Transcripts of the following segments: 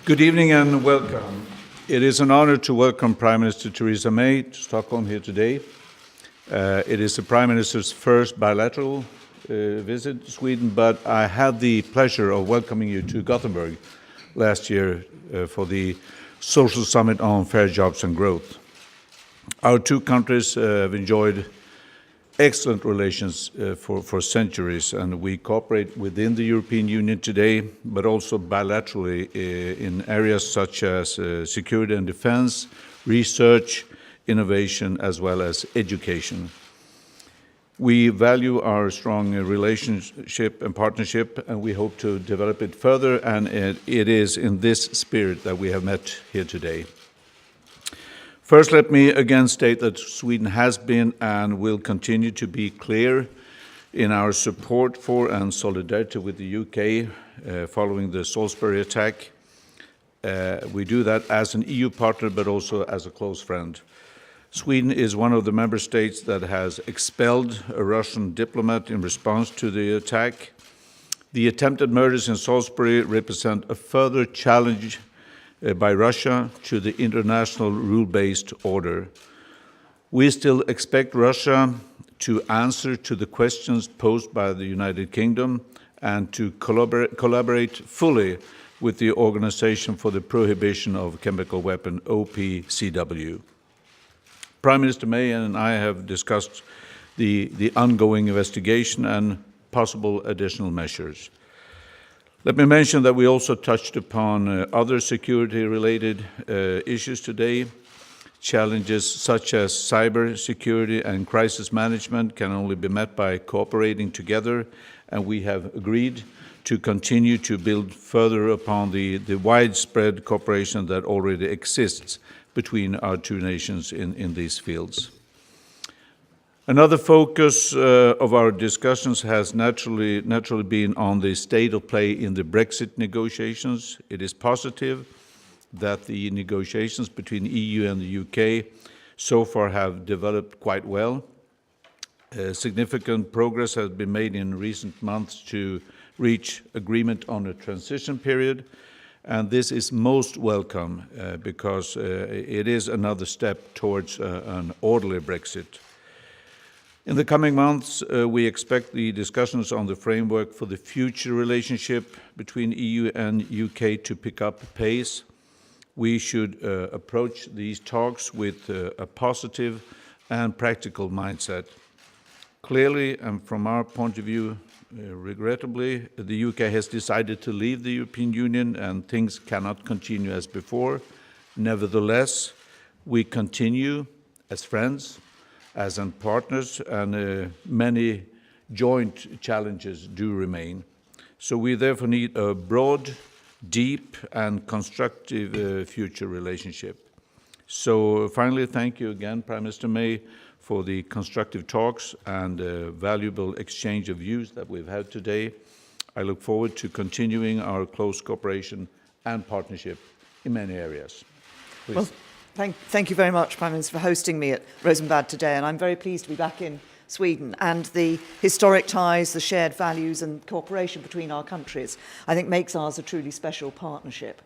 Good evening and welcome. It is an honor to welcome Prime Minister Theresa May to Stockholm here today. It is the Prime Minister's first bilateral visit to Sweden, but I had the pleasure of welcoming you to Gothenburg last year for the Social Summit on Fair Jobs and Growth. Our two countries have enjoyed excellent relations for centuries, and we cooperate within the European Union today, but also bilaterally in areas such as security and defense, research, innovation, as well as education. We value our strong relationship and partnership, and we hope to develop it further, and it is in this spirit that we have met here today. First, let me again state that Sweden has been and will continue to be clear in our support for and solidarity with the UK following the Salisbury attack. We do that as an EU partner, but also as a close friend. Sweden is one of the member states that has expelled a Russian diplomat in response to the attack. The attempted murders in Salisbury represent a further challenge by Russia to the international rule-based order. We still expect Russia to answer to the questions posed by the United Kingdom and to collaborate fully with the Organization for the Prohibition of Chemical Weapons, OPCW. Prime Minister May and I have discussed the ongoing investigation and possible additional measures. Let me mention that we also touched upon other security-related issues today. Challenges such as cyber security and crisis management can only be met by cooperating together, and we have agreed to continue to build further upon the widespread cooperation that already exists between our two nations in these fields. Another focus of our discussions has naturally been on the state of play in the Brexit negotiations. It is positive that the negotiations between the EU and the UK so far have developed quite well. Significant progress has been made in recent months to reach agreement on a transition period, and this is most welcome because it is another step towards an orderly Brexit. In the coming months, we expect the discussions on the framework for the future relationship between EU and UK to pick up pace. We should approach these talks with a positive and practical mindset. Clearly, and from our point of view, regrettably, the UK has decided to leave the European Union and things cannot continue as before. Nevertheless, we continue as friends, as partners, and many joint challenges do remain. So we therefore need a broad, deep, and constructive future relationship. So finally, thank you again, Prime Minister May, for the constructive talks and valuable exchange of views that we've had today. I look forward to continuing our close cooperation and partnership in many areas. Please. Well, Thank you very much, Prime Minister, for hosting me at Rosenbad today, and I'm very pleased to be back in Sweden, and the historic ties, the shared values and cooperation between our countries, I think makes ours a truly special partnership.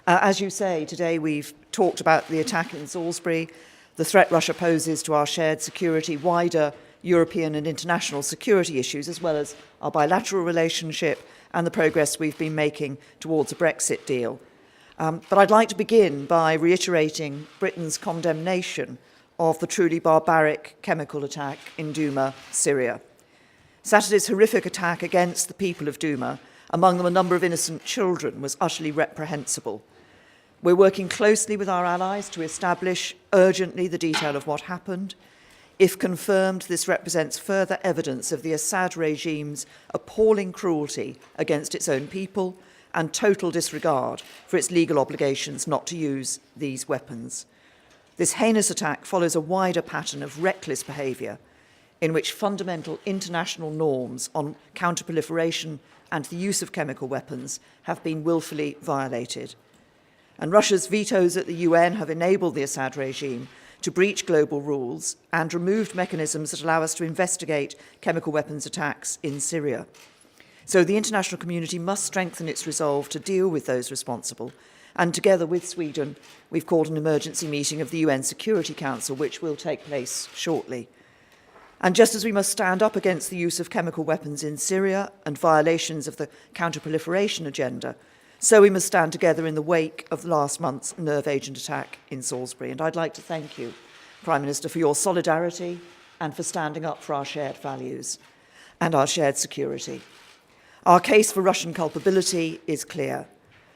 As you say, today we've talked about the attack in Salisbury, the threat Russia poses to our shared security, wider European and international security issues, as well as our bilateral relationship and the progress we've been making towards a Brexit deal. But I'd like to begin by reiterating Britain's condemnation of the truly barbaric chemical attack in Douma, Syria. Saturday's horrific attack against the people of Douma, among them a number of innocent children, was utterly reprehensible. We're working closely with our allies to establish urgently the detail of what happened. If confirmed, this represents further evidence of the Assad regime's appalling cruelty against its own people and total disregard for its legal obligations not to use these weapons. This heinous attack follows a wider pattern of reckless behaviour in which fundamental international norms on counterproliferation and the use of chemical weapons have been willfully violated. And Russia's vetoes at the UN have enabled the Assad regime to breach global rules and removed mechanisms that allow us to investigate chemical weapons attacks in Syria. So the international community must strengthen its resolve to deal with those responsible. And together with Sweden, we've called an emergency meeting of the UN Security Council, which will take place shortly. And just as we must stand up against the use of chemical weapons in Syria and violations of the counter-proliferation agenda, so we must stand together in the wake of last month's nerve agent attack in Salisbury. And I'd like to thank you, Prime Minister, for your solidarity and for standing up for our shared values and our shared security. Our case for Russian culpability is clear.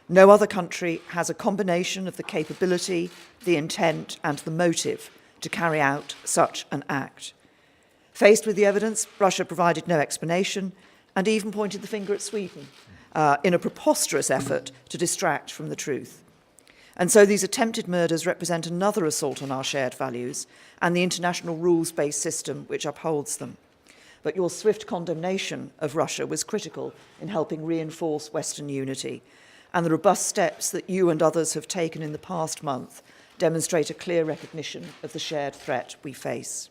No other country has a combination of the capability, the intent, and the motive to carry out such an act. Faced with the evidence, Russia provided no explanation and even pointed the finger at Sweden in a preposterous effort to distract from the truth. And so these attempted murders represent another assault on our shared values and the international rules-based system which upholds them. But your swift condemnation of Russia was critical in helping reinforce Western unity, and the robust steps that you and others have taken in the past month demonstrate a clear recognition of the shared threat we face.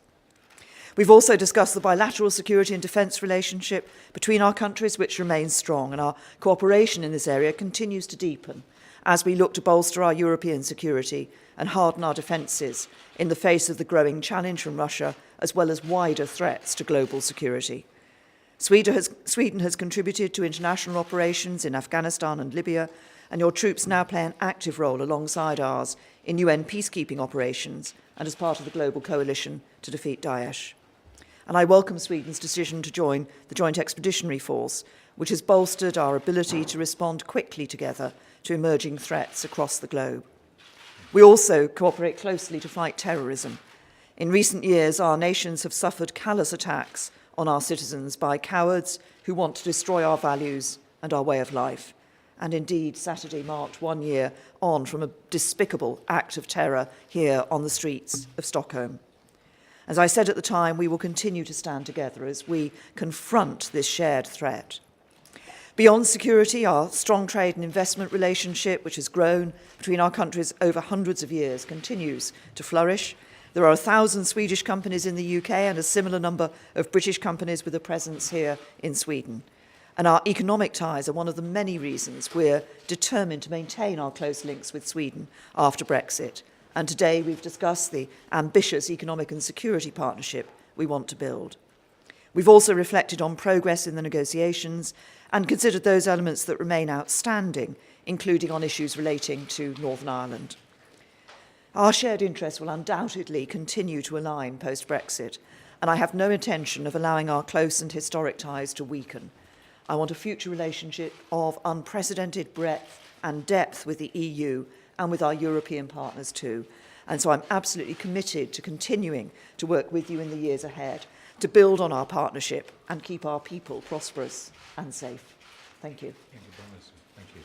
We've also discussed the bilateral security and defence relationship between our countries, which remains strong, and our cooperation in this area continues to deepen as we look to bolster our European security and harden our defences in the face of the growing challenge from Russia, as well as wider threats to global security. Sweden has contributed to international operations in Afghanistan and Libya, and your troops now play an active role alongside ours in UN peacekeeping operations and as part of the global coalition to defeat Daesh. And I welcome Sweden's decision to join the Joint Expeditionary Force, which has bolstered our ability to respond quickly together to emerging threats across the globe. We also cooperate closely to fight terrorism. In recent years, our nations have suffered callous attacks on our citizens by cowards who want to destroy our values and our way of life. And indeed, Saturday marked 1 year on from a despicable act of terror here on the streets of Stockholm. As I said at the time, we will continue to stand together as we confront this shared threat. Beyond security, our strong trade and investment relationship, which has grown between our countries over hundreds of years, continues to flourish. There are 1,000 Swedish companies in the UK and a similar number of British companies with a presence here in Sweden. And our economic ties are one of the many reasons we're determined to maintain our close links with Sweden after Brexit. And today we've discussed the ambitious economic and security partnership we want to build. We've also reflected on progress in the negotiations and considered those elements that remain outstanding, including on issues relating to Northern Ireland. Our shared interests will undoubtedly continue to align post-Brexit, and I have no intention of allowing our close and historic ties to weaken. I want a future relationship of unprecedented breadth and depth with the EU and with our European partners too. And so I'm absolutely committed to continuing to work with you in the years ahead to build on our partnership and keep our people prosperous and safe. Thank you. Thank you, Prime Minister. Thank you.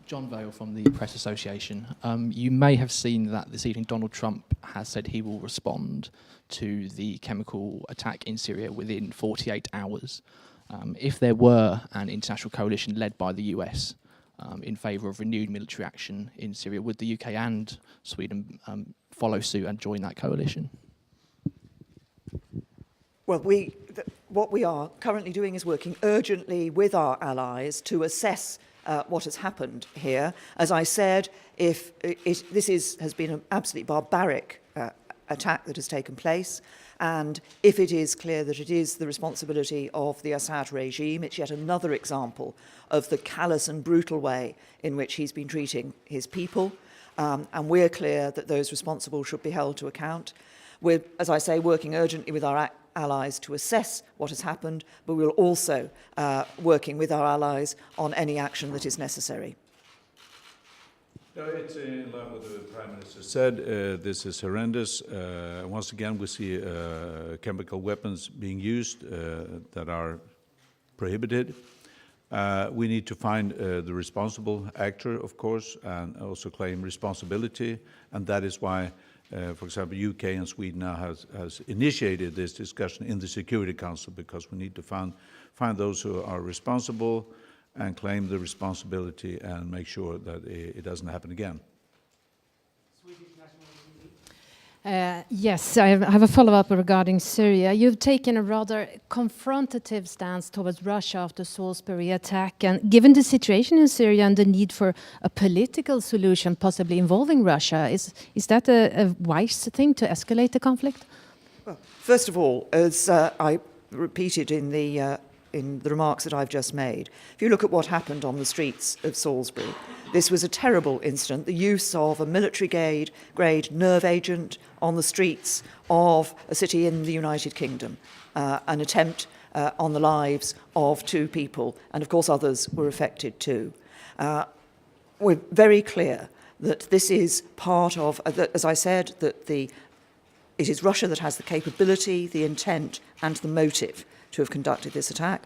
John Vale from the Press Association. You may have seen that this evening Donald Trump has said he will respond to the chemical attack in Syria within 48 hours. If there were an international coalition led by the US in favour of renewed military action in Syria, would the UK and Sweden follow suit and join that coalition? Well, what we are currently doing is working urgently with our allies to assess what has happened here. As I said, if this has been an absolutely barbaric attack that has taken place, and if it is clear that it is the responsibility of the Assad regime, it's yet another example of the callous and brutal way in which he's been treating his people. And we're clear that those responsible should be held to account. We're, as I say, working urgently with our allies to assess what has happened, but we're also working with our allies on any action that is necessary. No, it's in line with what the Prime Minister said. This is horrendous. Once again, we see chemical weapons being used that are prohibited. We need to find the responsible actor, of course, and also claim responsibility. And that is why, for example, UK and Sweden now has initiated this discussion in the Security Council, because we need to find those who are responsible and claim the responsibility and make sure that it doesn't happen again. Yes, I have a follow-up regarding Syria. You've taken a rather confrontative stance towards Russia after Salisbury attack, and given the situation in Syria and the need for a political solution possibly involving Russia, is that a wise thing to escalate the conflict? Well, first of all, as I repeated in the remarks that I've just made, if you look at what happened on the streets of Salisbury, this was a terrible incident, the use of a military-grade nerve agent on the streets of a city in the United Kingdom, an attempt on the lives of 2 people, and of course others were affected too. We're very clear that this is part of, as I said, that it is Russia that has the capability, the intent and the motive to have conducted this attack.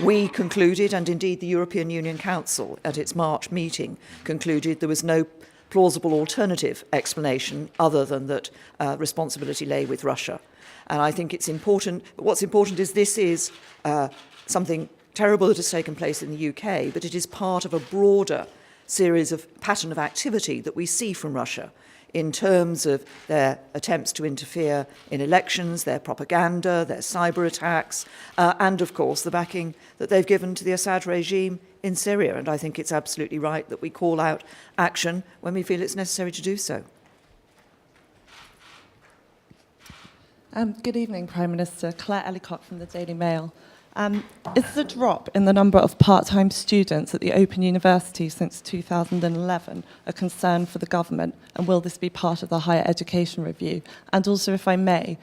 We concluded, and indeed the European Union Council at its March meeting concluded there was no plausible alternative explanation other than that responsibility lay with Russia. And I think it's important, but what's important is this is something terrible that has taken place in the UK, but it is part of a broader series of pattern of activity that we see from Russia in terms of their attempts to interfere in elections, their propaganda, their cyber attacks, and of course the backing that they've given to the Assad regime in Syria. And I think it's absolutely right that we call out action when we feel it's necessary to do so. Good evening, Prime Minister. Claire Ellicott from the Daily Mail. Is the drop in the number of part-time students at the Open University since 2011 a concern for the government, and will this be part of the higher education review? And also, if I may,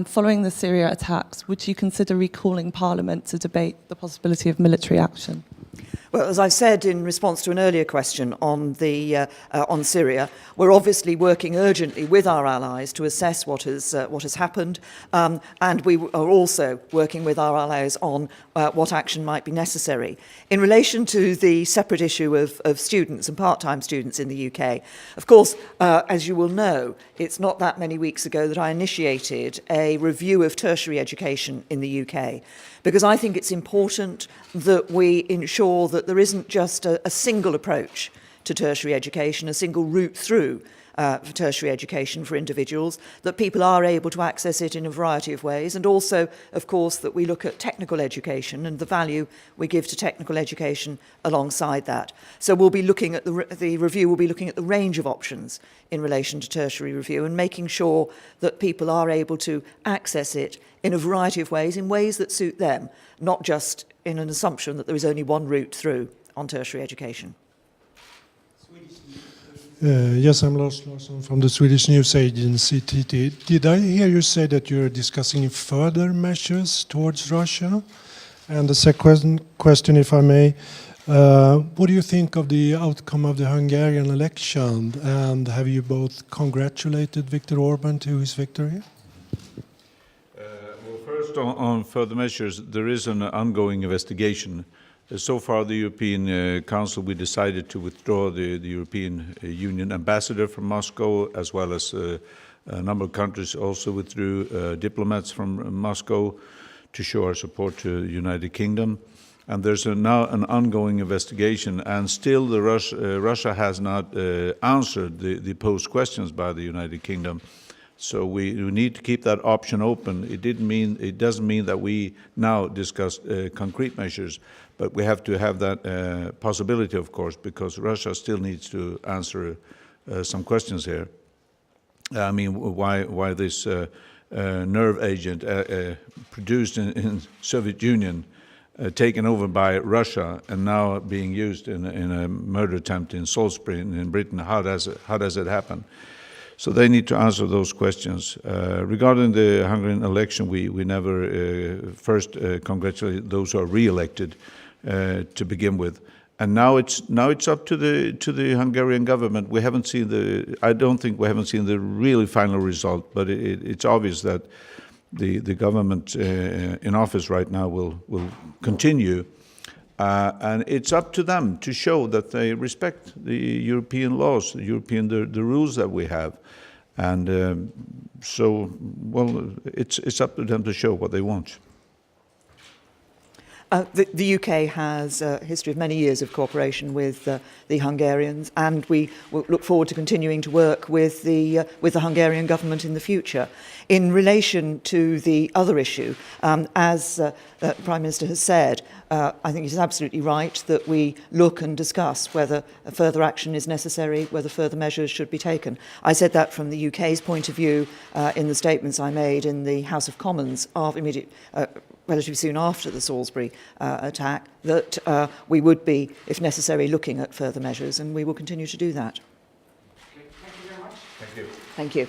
following the Syria attacks, would you consider recalling Parliament to debate the possibility of military action? Well, as I said in response to an earlier question on Syria, we're obviously working urgently with our allies to assess what has happened, and we are also working with our allies on what action might be necessary. In relation to the separate issue of students and part-time students in the UK, of course, as you will know, it's not that many weeks ago that I initiated a review of tertiary education in the UK, because I think it's important that we ensure that there isn't just a single approach to tertiary education, a single route through for tertiary education for individuals, that people are able to access it in a variety of ways, and also, of course, that we look at technical education and the value we give to technical education alongside that. So we'll be looking at the review will be looking at the range of options in relation to tertiary review and making sure that people are able to access it in a variety of ways, in ways that suit them, not just in an assumption that there is only one route through on tertiary education. Yes, I'm Lars Larsson from the Swedish news agency TT. Did I hear you say that you're discussing further measures towards Russia? And the second question, if I may, what do you think of the outcome of the Hungarian election? And have you both congratulated Viktor Orban to his victory? Well, first on further measures, there is an ongoing investigation. So far, the European Council, we decided to withdraw the European Union ambassador from Moscow, as well as a number of countries also withdrew diplomats from Moscow to show our support to the United Kingdom. And there's now an ongoing investigation, and still Russia has not answered the posed questions by the United Kingdom. So we need to keep that option open. It doesn't mean that we now discuss concrete measures, but we have to have that possibility, of course, because Russia still needs to answer some questions here. I mean, why this nerve agent produced in Soviet Union, taken over by Russia, and now being used in a murder attempt in Salisbury in Britain? How does it happen? So they need to answer those questions. Regarding the Hungarian election, we never first congratulate those who are re-elected to begin with, and now it's up to the Hungarian government. We haven't seen I don't think we haven't seen the really final result, but it's obvious that the government in office right now will continue. And it's up to them to show that they respect the European laws, the rules that we have, and so, well, it's up to them to show what they want. The UK has a history of many years of cooperation with the Hungarians, and we will look forward to continuing to work with the Hungarian government in the future. In relation to the other issue, as the Prime Minister has said, I think he's absolutely right that we look and discuss whether further action is necessary, whether further measures should be taken. I said that from the UK's point of view in the statements I made in the House of Commons relatively soon after the Salisbury attack, that we would be, if necessary, looking at further measures, and we will continue to do that. Thank you very much. Thank you. Thank you.